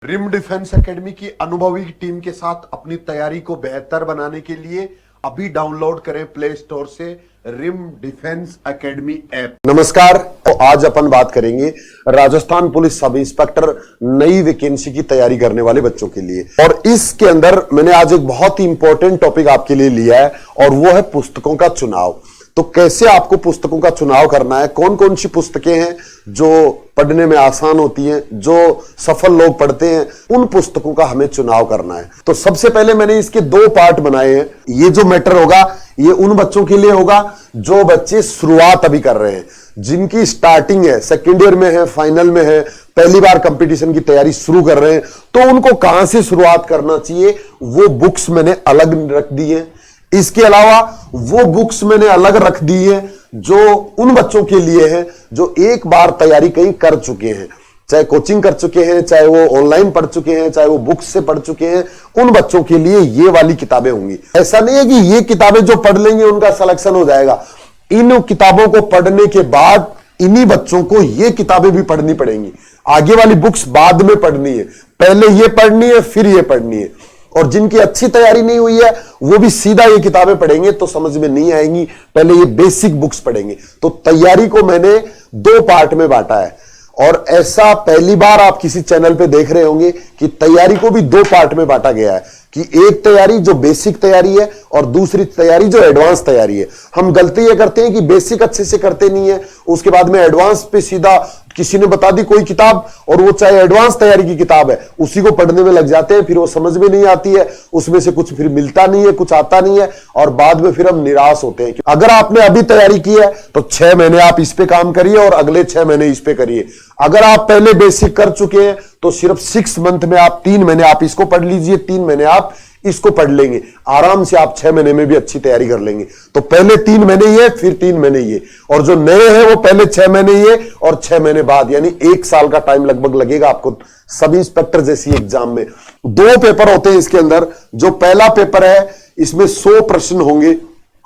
Rim defence academy की अनुभवी team के साथ अपनी तैयारी को बेहतर बनाने के लिए अभी डाउनलोड करें प्ले स्टोर से रिम डिफेंस एकेडमी ऐप। नमस्कार, तो आज अपन बात करेंगे राजस्थान पुलिस सब इंस्पेक्टर नई वैकेंसी की तैयारी करने वाले बच्चों के लिए। और इसके अंदर मैंने आज एक बहुत ही इंपॉर्टेंट टॉपिक आपके लिए लिया है और वो है पुस्तकों का चुनाव। तो कैसे आपको पुस्तकों का चुनाव करना है, कौन कौन सी पुस्तकें हैं जो पढ़ने में आसान होती हैं, जो सफल लोग पढ़ते हैं, उन पुस्तकों का हमें चुनाव करना है। तो सबसे पहले मैंने इसके दो पार्ट बनाए हैं। ये जो मैटर होगा ये उन बच्चों के लिए होगा जो बच्चे शुरुआत अभी कर रहे हैं, जिनकी स्टार्टिंग है, सेकेंड ईयर में है, फाइनल में है, पहली बार कंपटीशन की तैयारी शुरू कर रहे हैं। तो उनको कहां से शुरुआत करना चाहिए वो बुक्स मैंने अलग रख दी है। इसके अलावा वो बुक्स मैंने अलग रख दी है जो उन बच्चों के लिए है जो एक बार तैयारी कहीं कर चुके हैं, चाहे कोचिंग कर चुके हैं, चाहे वो ऑनलाइन पढ़ चुके हैं, चाहे वो बुक्स से पढ़ चुके हैं। उन बच्चों के लिए ये वाली किताबें होंगी। ऐसा नहीं है कि ये किताबें जो पढ़ लेंगे उनका सिलेक्शन हो जाएगा। इन किताबों को पढ़ने के बाद इन्हीं बच्चों को ये किताबें भी पढ़नी पड़ेंगी। आगे वाली बुक्स बाद में पढ़नी है, पहले ये पढ़नी है फिर ये पढ़नी है। और जिनकी अच्छी तैयारी नहीं हुई है वो भी सीधा ये किताबें पढ़ेंगे तो समझ में नहीं आएंगी, पहले ये बेसिक बुक्स पढ़ेंगे। तो तैयारी को मैंने दो पार्ट में बांटा है। और ऐसा पहली बार आप किसी चैनल पे देख रहे होंगे कि तैयारी को भी दो पार्ट में बांटा गया है कि एक तैयारी जो बेसिक तैयारी है और दूसरी तैयारी जो एडवांस तैयारी है। हम गलती ये करते हैं कि बेसिक अच्छे से करते नहीं है, उसके बाद में एडवांस पे सीधा किसी ने बता दी कोई किताब और वो चाहे एडवांस तैयारी की किताब है उसी को पढ़ने में लग जाते हैं, फिर वो समझ में नहीं आती है, उसमें से कुछ फिर मिलता नहीं है, कुछ आता नहीं है और बाद में फिर हम निराश होते हैं। अगर आपने अभी तैयारी की है तो 6 महीने आप इस पे काम करिए और अगले 6 महीने इस पे करिए। अगर आप पहले बेसिक कर चुके हैं तो सिर्फ 6 मंथ में आप 3 महीने आप इसको पढ़ लीजिए, 3 महीने आप इसको पढ़ लेंगे, आराम से आप 6 महीने में भी अच्छी तैयारी कर लेंगे। तो पहले 3 महीने ये, फिर 3 महीने ये, और जो नए हैं वो पहले 6 महीने ये और 6 महीने बाद, यानी 1 साल का टाइम लगभग लगेगा आपको सब इंस्पेक्टर जैसी एग्जाम में। 2 पेपर होते हैं इसके अंदर। जो पहला पेपर है इसमें 100 प्रश्न होंगे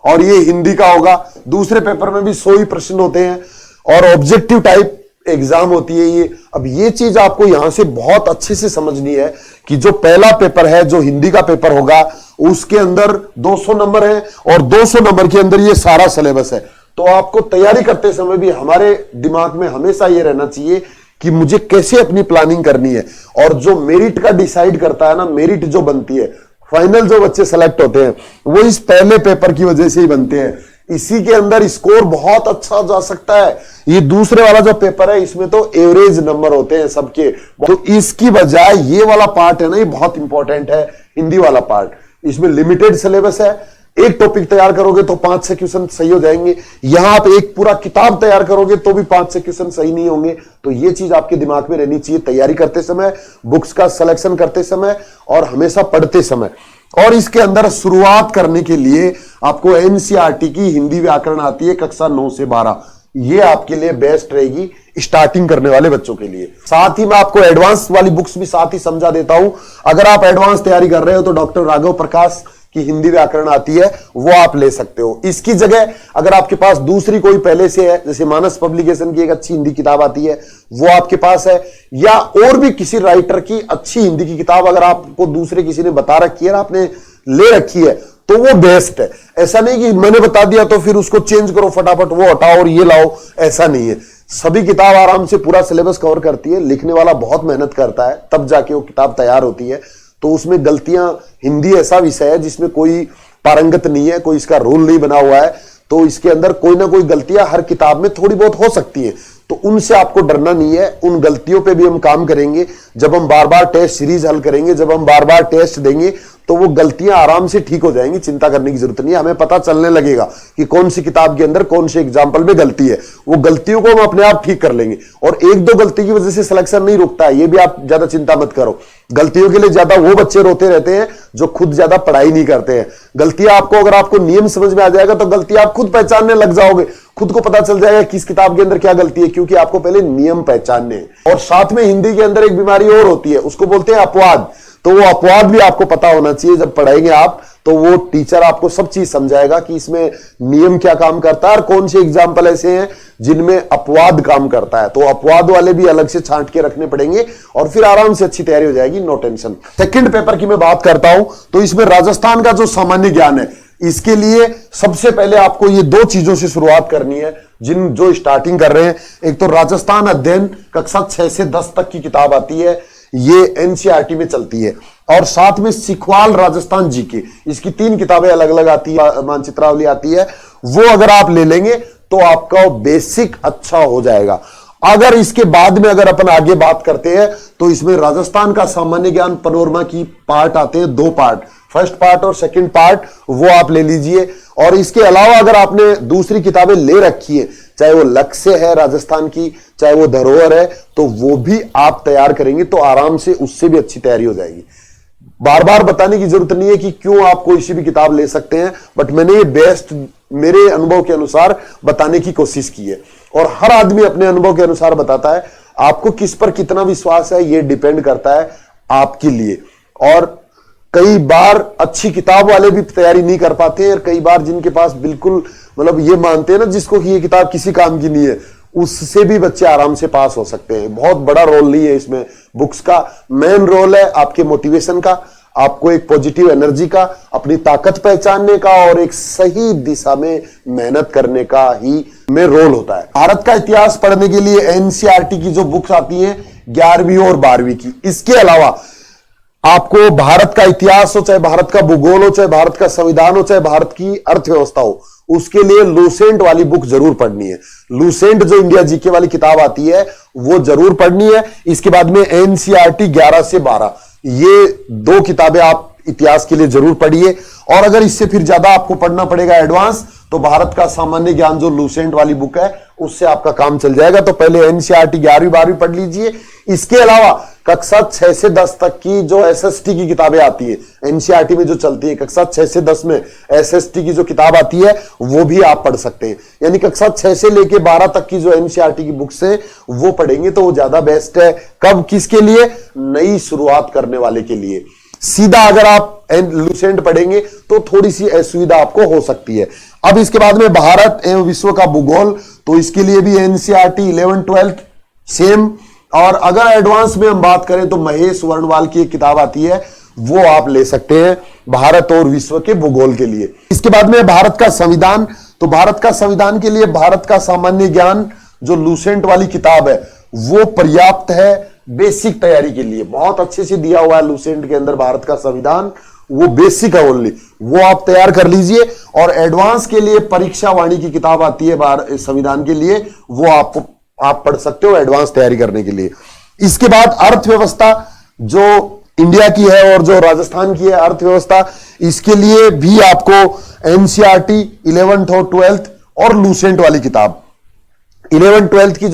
और ये हिंदी का होगा। दूसरे पेपर में भी 100 ही प्रश्न होते हैं और ऑब्जेक्टिव टाइप एग्जाम होती है ये। अब ये चीज आपको यहां से बहुत अच्छे से समझनी है कि जो पहला पेपर है, जो हिंदी का पेपर होगा, उसके अंदर 200 नंबर है और 200 नंबर के अंदर ये सारा सिलेबस है। तो आपको तैयारी करते समय भी हमारे दिमाग में हमेशा ये रहना चाहिए कि मुझे कैसे अपनी प्लानिंग करनी है। और जो मेरिट का डिसाइड करता है ना, मेरिट जो बनती है, फाइनल जो बच्चे सेलेक्ट होते हैं वो इस पहले पेपर की वजह से ही बनते हैं। इसी के अंदर स्कोर बहुत अच्छा जा सकता है। ये दूसरे वाला जो पेपर है इसमें तो एवरेज नंबर होते हैं सबके। तो इसकी बजाय ये वाला पार्ट है ना, ये बहुत इंपॉर्टेंट है, हिंदी वाला पार्ट। इसमें लिमिटेड सिलेबस है, एक टॉपिक तैयार करोगे तो 5-6 क्वेश्चन सही हो जाएंगे। यहां आप एक पूरा किताब तैयार करोगे तो भी 5-6 क्वेश्चन सही नहीं होंगे। तो ये चीज आपके दिमाग में रहनी चाहिए तैयारी करते समय, बुक्स का सिलेक्शन करते समय और हमेशा पढ़ते समय। और इसके अंदर शुरुआत करने के लिए आपको एनसीईआरटी की हिंदी व्याकरण आती है कक्षा 9 से 12। ये आपके लिए बेस्ट रहेगी स्टार्टिंग करने वाले बच्चों के लिए। साथ ही मैं आपको एडवांस वाली बुक्स भी साथ ही समझा देता हूं। अगर आप एडवांस तैयारी कर रहे हो तो डॉक्टर राघव प्रकाश की हिंदी व्याकरण आती है, वो आप ले सकते हो। इसकी जगह अगर आपके पास दूसरी कोई पहले से है, जैसे मानस पब्लिकेशन की एक अच्छी हिंदी किताब आती है वो आपके पास है, या और भी किसी राइटर की अच्छी हिंदी की किताब अगर आपको दूसरे किसी ने बता रखी है ना, आपने ले रखी है, तो वो बेस्ट है। ऐसा नहीं कि मैंने बता दिया तो फिर उसको चेंज करो फटाफट, वो हटाओ और ये लाओ, ऐसा नहीं है। सभी किताब आराम से पूरा सिलेबस कवर करती है, लिखने वाला बहुत मेहनत करता है तब जाके वो किताब तैयार होती है। तो उसमें गलतियां, हिंदी ऐसा विषय है जिसमें कोई पारंगत नहीं है, कोई इसका रूल नहीं बना हुआ है, तो इसके अंदर कोई ना कोई गलतियां हर किताब में थोड़ी बहुत हो सकती है। तो उनसे आपको डरना नहीं है, उन गलतियों पे भी हम काम करेंगे। जब हम बार बार टेस्ट सीरीज हल करेंगे, जब हम बार बार टेस्ट देंगे तो वो गलतियां आराम से ठीक हो जाएंगी, चिंता करने की जरूरत नहीं है। हमें पता चलने लगेगा कि कौन सी किताब के अंदर कौन से एग्जाम्पल में गलती है, वो गलतियों को हम अपने आप ठीक कर लेंगे। और 1-2 गलती की वजह से सिलेक्शन नहीं रुकता है, ये भी आप ज्यादा चिंता मत करो। गलतियों के लिए ज्यादा वो बच्चे रोते रहते हैं जो खुद ज्यादा पढ़ाई नहीं करते हैं। गलतियां आपको, अगर आपको नियम समझ में आ जाएगा तो गलती आप खुद पहचानने लग जाओगे, खुद को पता चल जाएगा किस किताब के अंदर क्या गलती है, क्योंकि आपको पहले नियम पहचानने हैं। और साथ में हिंदी के अंदर एक बीमारी और होती है, उसको बोलते हैं अपवाद। तो वो अपवाद भी आपको पता होना चाहिए जब पढ़ाएंगे आप, तो वो टीचर आपको सब चीज समझाएगा कि इसमें नियम क्या काम करता है और कौन से एग्जाम्पल ऐसे हैं जिनमें अपवाद काम करता है। तो अपवाद वाले भी अलग से छांट के रखने पड़ेंगे और फिर आराम से अच्छी तैयारी हो जाएगी, नो टेंशन। सेकंड पेपर की मैं बात करता हूं तो इसमें राजस्थान का जो सामान्य ज्ञान है, इसके लिए सबसे पहले आपको ये दो चीजों से शुरुआत करनी है जो स्टार्टिंग कर रहे हैं। एक तो राजस्थान अध्ययन कक्षा 6 से 10 तक की किताब आती है, ये एनसीईआरटी में चलती है, और साथ में सिखवाल राजस्थान जीके, इसकी 3 किताबें अलग अलग आती है, मानचित्रावली आती है। वो अगर आप ले लेंगे तो आपका बेसिक अच्छा हो जाएगा। अगर इसके बाद में अगर अपन आगे बात करते हैं तो इसमें राजस्थान का सामान्य ज्ञान पनोरमा की पार्ट आते हैं, 2 पार्ट, फर्स्ट पार्ट और सेकंड पार्ट, वो आप ले लीजिए। और इसके अलावा अगर आपने दूसरी किताबें ले रखी है, चाहे वो लक्ष्य है राजस्थान की, चाहे वो धरोहर है, तो वो भी आप तैयार करेंगे तो आराम से उससे भी अच्छी तैयारी हो जाएगी। बार बार बताने की जरूरत नहीं है कि क्यों आप कोई सी भी किताब ले सकते हैं, बट मैंने ये बेस्ट मेरे अनुभव के अनुसार बताने की कोशिश की है। और हर आदमी अपने अनुभव के अनुसार बताता है, आपको किस पर कितना विश्वास है ये डिपेंड करता है आपके लिए। और कई बार अच्छी किताब वाले भी तैयारी नहीं कर पाते हैं, और कई बार जिनके पास बिल्कुल मतलब ये मानते हैं ना जिसको कि ये किताब किसी काम की नहीं है, उससे भी बच्चे आराम से पास हो सकते हैं। बहुत बड़ा रोल नहीं है इसमें बुक्स का, मेन रोल है आपके मोटिवेशन का, आपको एक पॉजिटिव एनर्जी का, अपनी ताकत पहचानने का और एक सही दिशा में मेहनत करने का ही में रोल होता है। भारत का इतिहास पढ़ने के लिए एनसीईआरटी की जो बुक्स आती हैं 11वीं और 12वीं की, इसके अलावा आपको भारत का इतिहास हो, चाहे भारत का भूगोल हो, चाहे भारत का संविधान हो, चाहे भारत की अर्थव्यवस्था हो, उसके लिए लूसेंट वाली बुक जरूर पढ़नी है। लूसेंट जो इंडिया जीके वाली किताब आती है वो जरूर पढ़नी है। इसके बाद में एनसीईआरटी 11 से 12, ये 2 किताबें आप इतिहास के लिए जरूर पढ़िए। और अगर इससे फिर ज्यादा आपको पढ़ना पड़ेगा एडवांस, तो भारत का सामान्य ज्ञान जो लूसेंट वाली बुक है उससे आपका काम चल जाएगा। तो पहले एनसीईआरटी 11वीं 12वीं पढ़ लीजिए। इसके अलावा कक्षा 6 से 10 तक की जो एसएसटी की किताबें आती है एनसीईआरटी में जो चलती है, कक्षा 6 से 10 में एसएसटी की जो किताब आती है वो भी आप पढ़ सकते हैं। यानी कक्षा 6 से लेके 12 तक की जो एनसीईआरटी की बुक्स है वो पढ़ेंगे तो वो ज्यादा बेस्ट है। कब, किसके लिए? नई शुरुआत करने वाले के लिए। सीधा अगर आप लूसेंट पढ़ेंगे तो थोड़ी सी असुविधा आपको हो सकती है। अब इसके बाद में भारत एवं विश्व का भूगोल, तो इसके लिए भी एनसीईआरटी 11-12 सेम। और अगर एडवांस में हम बात करें तो महेश वर्णवाल की एक किताब आती है, वो आप ले सकते हैं भारत और विश्व के भूगोल के लिए। इसके बाद में भारत का संविधान, तो भारत का संविधान के लिए भारत का सामान्य ज्ञान जो लूसेंट वाली किताब है वो पर्याप्त है बेसिक तैयारी के लिए। बहुत अच्छे से दिया हुआ है लूसेंट के अंदर भारत का संविधान, वो बेसिक है ओनली, वो आप तैयार कर लीजिए। और एडवांस के लिए परीक्षा वाणी की किताब आती है संविधान के लिए, वो आप पढ़ सकते हो एडवांस तैयारी करने के लिए। इसके बाद अर्थव्यवस्था जो इंडिया की है और जो राजस्थान की है अर्थव्यवस्था, इसके लिए भी आपको एनसीईआरटी 11th और 12th और लूसेंट वाली किताब 11th-12th की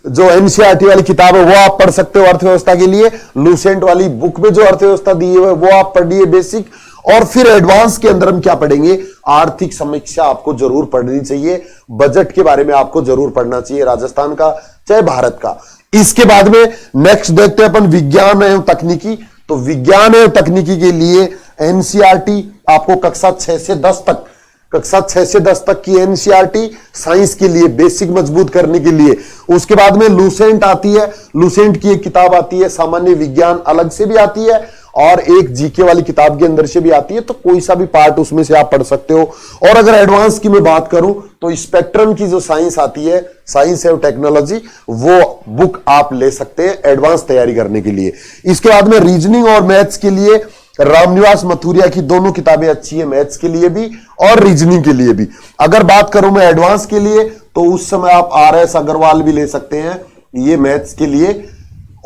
जो एनसीईआरटी वाली किताब है वो आप पढ़ सकते हो अर्थव्यवस्था के लिए। लूसेंट वाली बुक में जो अर्थव्यवस्था दी है वो आप पढ़िए बेसिक। और फिर एडवांस के अंदर हम क्या पढ़ेंगे? आर्थिक समीक्षा आपको जरूर पढ़नी चाहिए, बजट के बारे में आपको जरूर पढ़ना चाहिए, राजस्थान का चाहे भारत का। इसके बाद में नेक्स्ट देखते हैं अपन विज्ञान एवं तकनीकी। तो विज्ञान एवं तकनीकी के लिए एनसीईआरटी आपको कक्षा 6 से 10 तक, कक्षा 6 से 10 तक की एनसीईआरटी साइंस के लिए बेसिक मजबूत करने के लिए। उसके बाद में लूसेंट आती है, लूसेंट की एक किताब आती है, सामान्य विज्ञान अलग से भी आती है और एक जीके वाली किताब के अंदर से भी आती है, तो कोई सा भी पार्ट उसमें से आप पढ़ सकते हो। और अगर एडवांस की मैं बात करूं तो स्पेक्ट्रम की जो साइंस आती है, साइंस एवं टेक्नोलॉजी, वो बुक आप ले सकते हैं एडवांस तैयारी करने के लिए। इसके बाद में रीजनिंग और मैथ्स के लिए रामनिवास मथुरिया की दोनों किताबें अच्छी है, मैथ्स के लिए भी और रीजनिंग के लिए भी। अगर बात करूं मैं एडवांस के लिए तो उस समय आप आरएस अग्रवाल भी ले सकते हैं, ये मैथ्स के लिए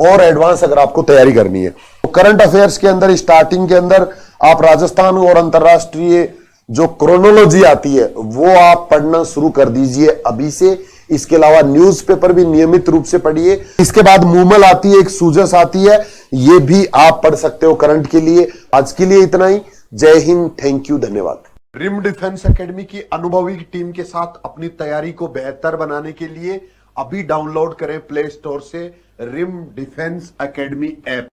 और एडवांस अगर आपको तैयारी करनी है। तो करंट अफेयर्स के अंदर स्टार्टिंग के अंदर आप राजस्थान और अंतरराष्ट्रीय जो क्रोनोलॉजी आती है वो आप पढ़ना शुरू कर दीजिए अभी से। इसके अलावा न्यूज़पेपर भी नियमित रूप से पढ़िए। इसके बाद मूमल आती है, एक सूजस आती है, ये भी आप पढ़ सकते हो करंट के लिए। आज के लिए इतना ही। जय हिंद, थैंक यू, धन्यवाद। रिम डिफेंस एकेडमी की अनुभवी टीम के साथ अपनी तैयारी को बेहतर बनाने के लिए अभी डाउनलोड करें प्ले स्टोर से रिम डिफेंस एकेडमी ऐप।